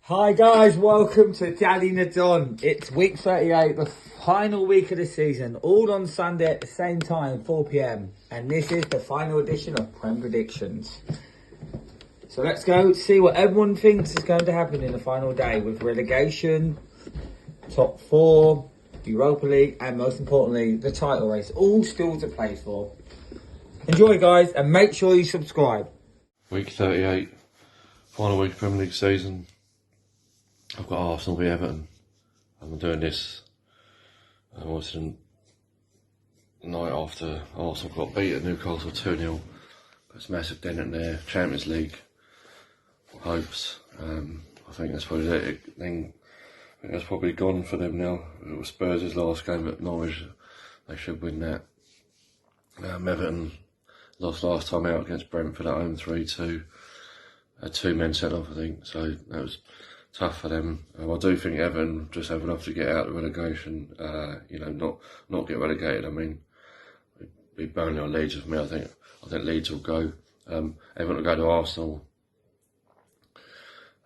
Hi guys, welcome to Daddy Nadon. It's week 38, the final week of the season, all on Sunday at the same time, 4 p.m. And this is the final edition of Prem Predictions. So let's go see what everyone thinks is going to happen in the final day with relegation, top four, Europa League, and most importantly, the title race. All still to play for. Enjoy guys, and make sure you subscribe. Week 38, final week of Premier League season. I've got Arsenal v Everton. I'm doing this the night after Arsenal got beat at Newcastle 2-0. Puts a massive dent in their Champions League hopes. I think that's probably it. I think that's probably gone for them now. It was Spurs' last game at Norwich. They should win that. Everton lost last time out against Brentford at home 3-2. Had 2 men sent off, I think. So that was tough for them. I do think Everton just have enough to get out of relegation. Not get relegated. I mean, be Burnley or Leeds with me. I think Leeds will go. Everton will go to Arsenal.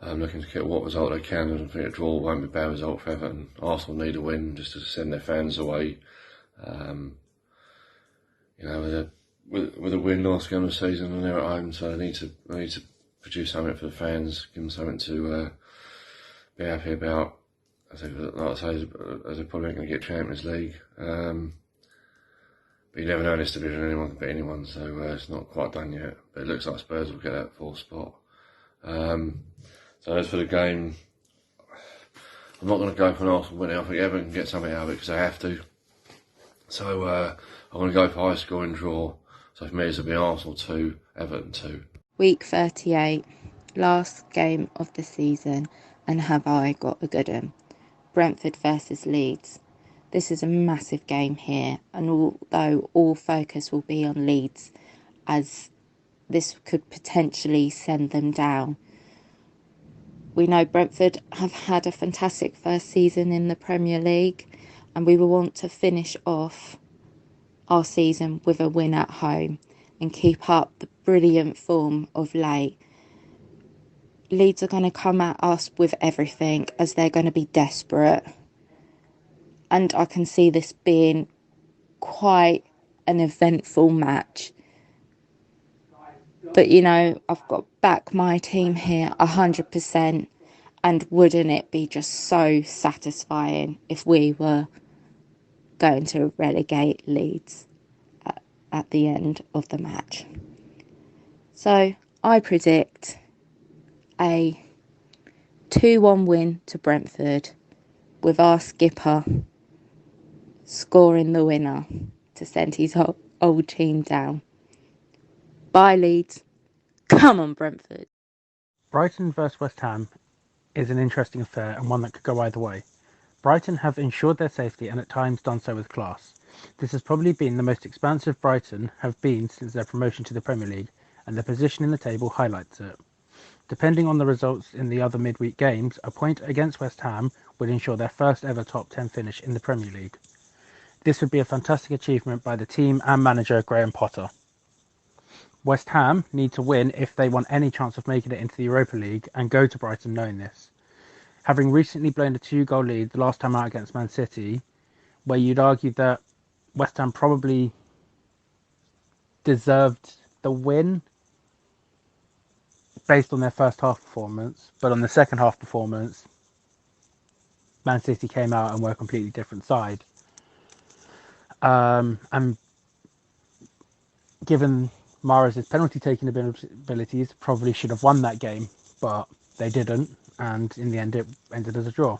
Looking to get what result they can, and I think a draw won't be a bad result for Everton. Arsenal need a win just to send their fans away. With a win last game of the season and they're at home, so they need to produce something for the fans, give them something to be happy about. I think, like I say, as they're probably going to get Champions League. But you never know in this division, anyone can beat anyone, so it's not quite done yet. But it looks like Spurs will get that 4th spot. So as for the game, I'm not going to go for an Arsenal winning. I think Everton can get something out of it because they have to. So I'm going to go for high scoring draw. So for me, it's going to be Arsenal 2, Everton 2. Week 38, last game of the season, and have I got a good one? Brentford versus Leeds. This is a massive game here, and although all focus will be on Leeds, as this could potentially send them down. We know Brentford have had a fantastic first season in the Premier League, and we will want to finish off our season with a win at home and keep up the brilliant form of late. Leeds are going to come at us with everything as they're going to be desperate. And I can see this being quite an eventful match. But, I've got back my team here 100%. And wouldn't it be just so satisfying if we were going to relegate Leeds at the end of the match? So I predict a 2-1 win to Brentford, with our skipper scoring the winner to send his old team down. Bye Leeds. Come on Brentford. Brighton vs West Ham is an interesting affair and one that could go either way. Brighton have ensured their safety and at times done so with class. This has probably been the most expansive Brighton have been since their promotion to the Premier League, and their position in the table highlights it. Depending on the results in the other midweek games, a point against West Ham would ensure their first ever top 10 finish in the Premier League. This would be a fantastic achievement by the team and manager Graham Potter. West Ham need to win if they want any chance of making it into the Europa League, and go to Brighton knowing this. Having recently blown a 2-goal lead the last time out against Man City, where you'd argue that West Ham probably deserved the win based on their first half performance, but on the second half performance, Man City came out and were a completely different side. And given Mahrez's penalty-taking abilities, probably should have won that game, but they didn't, and in the end it ended as a draw.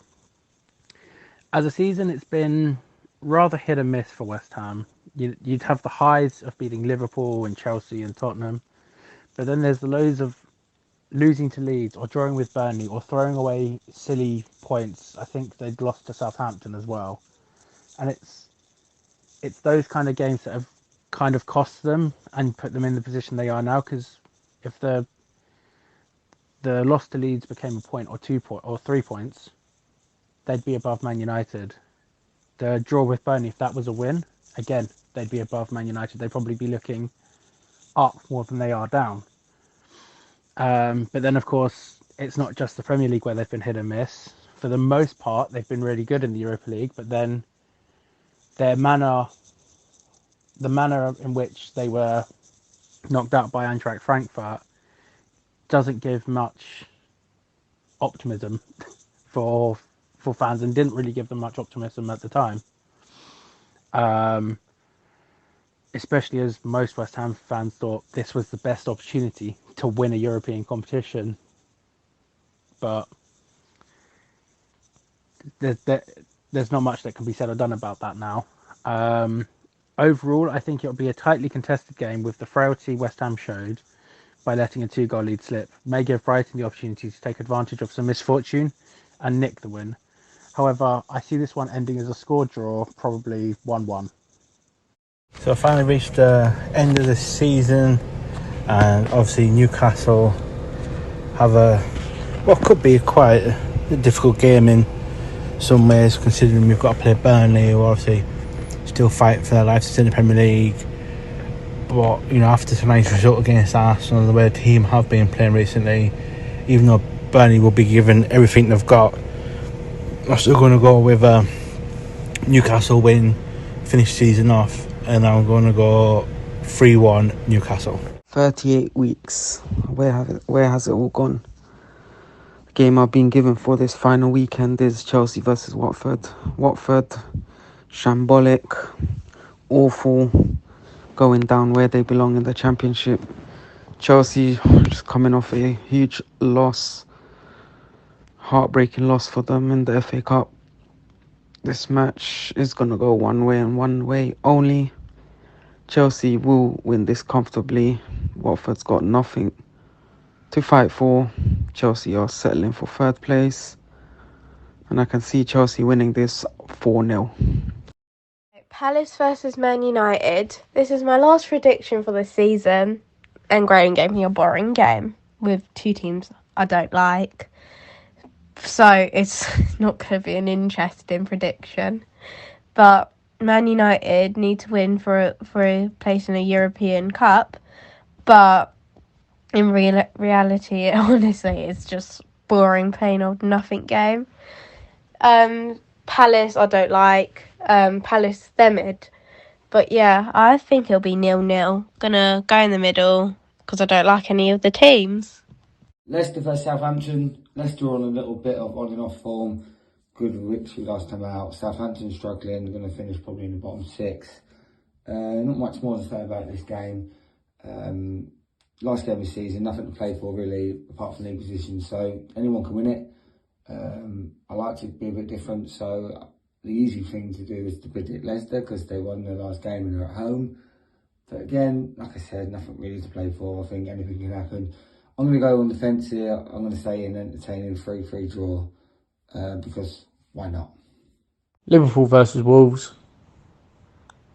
As a season, it's been rather hit and miss for West Ham. You'd have the highs of beating Liverpool and Chelsea and Tottenham, but then there's the lows of losing to Leeds or drawing with Burnley or throwing away silly points. I think they'd lost to Southampton as well. And it's those kind of games that have kind of cost them and put them in the position they are now, because if the loss to Leeds became a point or 3 points, they'd be above Man United. The draw with Burnley, if that was a win, again, they'd be above Man United. They'd probably be looking up more than they are down. But then, of course, it's not just the Premier League where they've been hit and miss. For the most part, they've been really good in the Europa League, but then the manner in which they were knocked out by Eintracht Frankfurt doesn't give much optimism for fans, and didn't really give them much optimism at the time. Especially as most West Ham fans thought this was the best opportunity to win a European competition. But there's not much that can be said or done about that now. Overall, I think it'll be a tightly contested game, with the frailty West Ham showed by letting a 2-goal lead slip may give Brighton the opportunity to take advantage of some misfortune and nick the win. However, I see this one ending as a score draw, probably 1-1. So I finally reached the end of the season, and obviously Newcastle have what could be quite a difficult game in some ways, considering we've got to play Burnley, who obviously still fighting for their lives in the Premier League. But after tonight's result against Aston, the way the team have been playing recently, even though Burnley will be given everything they've got, I'm still going to go with Newcastle win, finish season off, and I'm going to go 3-1 Newcastle. 38 weeks. Where has it all gone? The game I've been given for this final weekend is Chelsea versus Watford. Watford, shambolic, awful, going down where they belong in the Championship. Chelsea just coming off a huge loss, heartbreaking loss for them in the FA Cup. This match is going to go one way and one way only. Chelsea will win this comfortably. Watford's got nothing to fight for. Chelsea are settling for third place, and I can see Chelsea winning this 4-0. Palace versus Man United. This is my last prediction for the season, and Graham gave me a boring game with two teams I don't like, so it's not going to be an interesting prediction. But Man United need to win for a place in a European Cup, but in reality, honestly, it's just boring, plain old nothing game. Palace I don't like. Palace they're mid. But yeah, I think it'll be 0-0. Gonna go in the middle because I don't like any of the teams. Leicester versus Southampton. Leicester on a little bit of on and off form. Good victory last time out. Southampton struggling. Going to finish probably in the bottom 6. Not much more to say about this game. Last game of the season, nothing to play for really, apart from league position. So anyone can win it. I like to be a bit different. So the easy thing to do is to predict Leicester because they won their last game and they're at home. But again, like I said, nothing really to play for. I think anything can happen. I'm going to go on the fence here. I'm going to say an entertaining 3-3 draw because why not? Liverpool versus Wolves.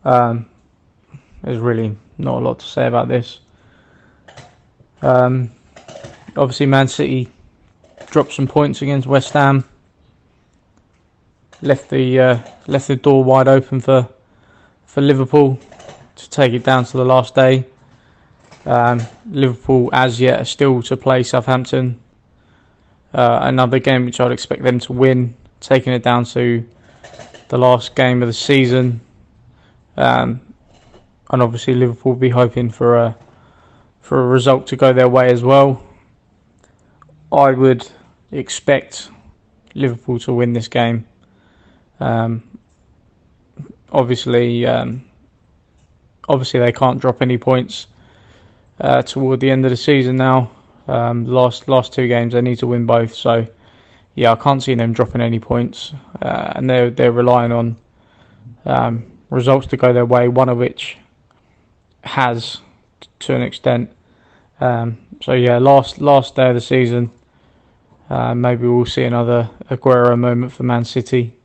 There's really not a lot to say about this. Obviously, Man City dropped some points against West Ham. Left the door wide open for Liverpool to take it down to the last day. Liverpool, as yet, are still to play Southampton. Another game which I'd expect them to win, taking it down to the last game of the season. And obviously Liverpool will be hoping for a result to go their way as well. I would expect Liverpool to win this game. Obviously they can't drop any points toward the end of the season now. Last two games they need to win both. So yeah, I can't see them dropping any points, and they're relying on results to go their way. One of which has to an extent. So yeah, last day of the season. Maybe we'll see another Aguero moment for Man City.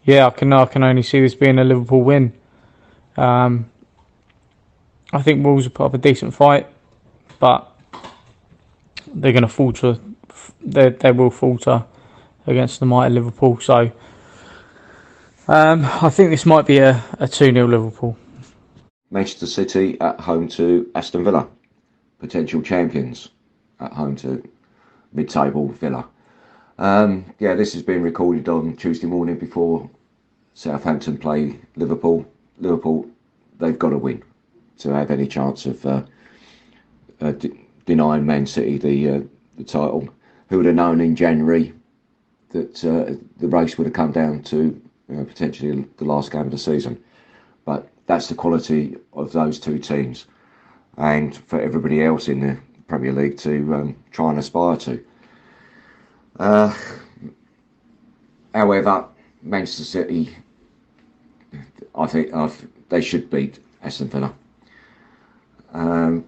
Yeah, I can only see this being a Liverpool win. I think Wolves will put up a decent fight, but they're going to falter. They will falter against the mighty Liverpool. So I think this might be a 2-0 Liverpool. Manchester City at home to Aston Villa. potential champions at home to mid-table Villa. This has been recorded on Tuesday morning before Southampton play Liverpool. Liverpool, they've got to win to have any chance of denying Man City the title. Who would have known in January that the race would have come down to potentially the last game of the season? But that's the quality of those two teams, and for everybody else in the Premier League to try and aspire to. However, Manchester City, I think they should beat Aston Villa.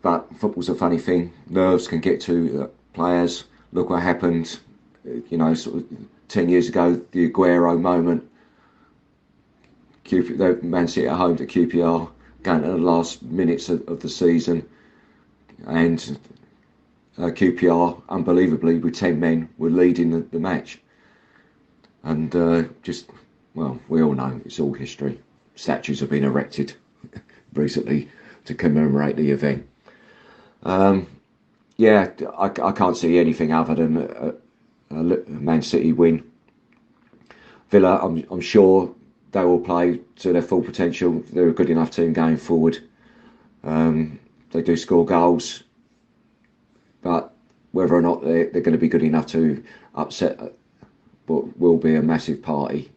But football's a funny thing. Nerves can get to players. Look what happened, sort of 10 years ago, the Aguero moment. Man City at home to QPR, going to the last minutes of the season. And QPR, unbelievably, with 10 men, were leading the match. And we all know it's all history. Statues have been erected recently to commemorate the event. I can't see anything other than a Man City win. Villa, I'm sure they will play to their full potential. They're a good enough team going forward. They do score goals, but whether or not they're going to be good enough to upset what will be a massive party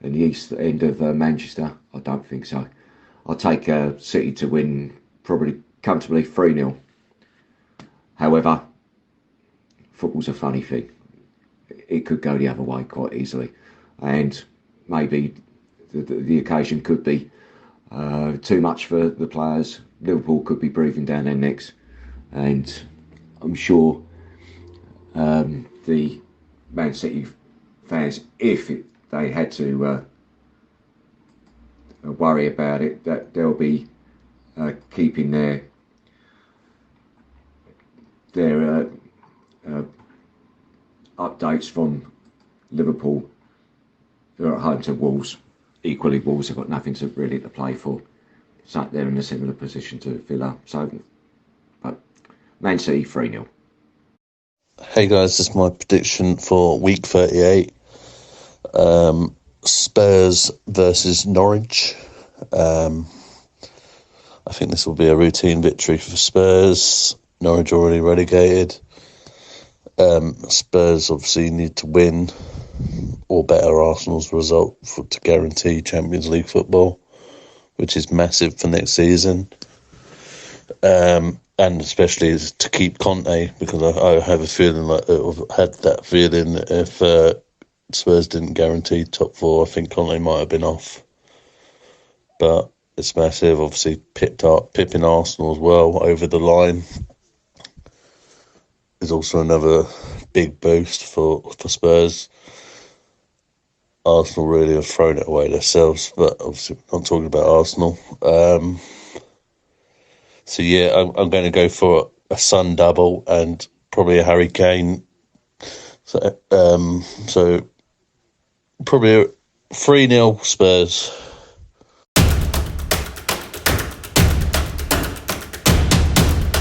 in the east end of Manchester, I don't think so. I'll take City to win probably comfortably 3-0. However, football's a funny thing. It could go the other way quite easily, and maybe the occasion could be too much for the players. Liverpool could be breathing down their necks, and I'm sure the Man City fans, if they had to worry about it, that they'll be keeping their updates from Liverpool, who are at home to Wolves. Equally, Wolves have got nothing to really to play for. So they're in a similar position to Villa. But Man City 3-0. Hey guys, this is my prediction for week 38. Spurs versus Norwich. I think this will be a routine victory for Spurs. Norwich already relegated. Spurs obviously need to win or better Arsenal's result to guarantee Champions League football, which is massive for next season. And especially to keep Conte, because I have a feeling like I've had that feeling if Spurs didn't guarantee top four, I think Conte might have been off. But it's massive. Obviously, pipping Arsenal as well over the line is also another big boost for Spurs. Arsenal really have thrown it away themselves, but obviously I'm talking about Arsenal. I'm going to go for a Son double and probably a Harry Kane. So probably a 3-0 Spurs.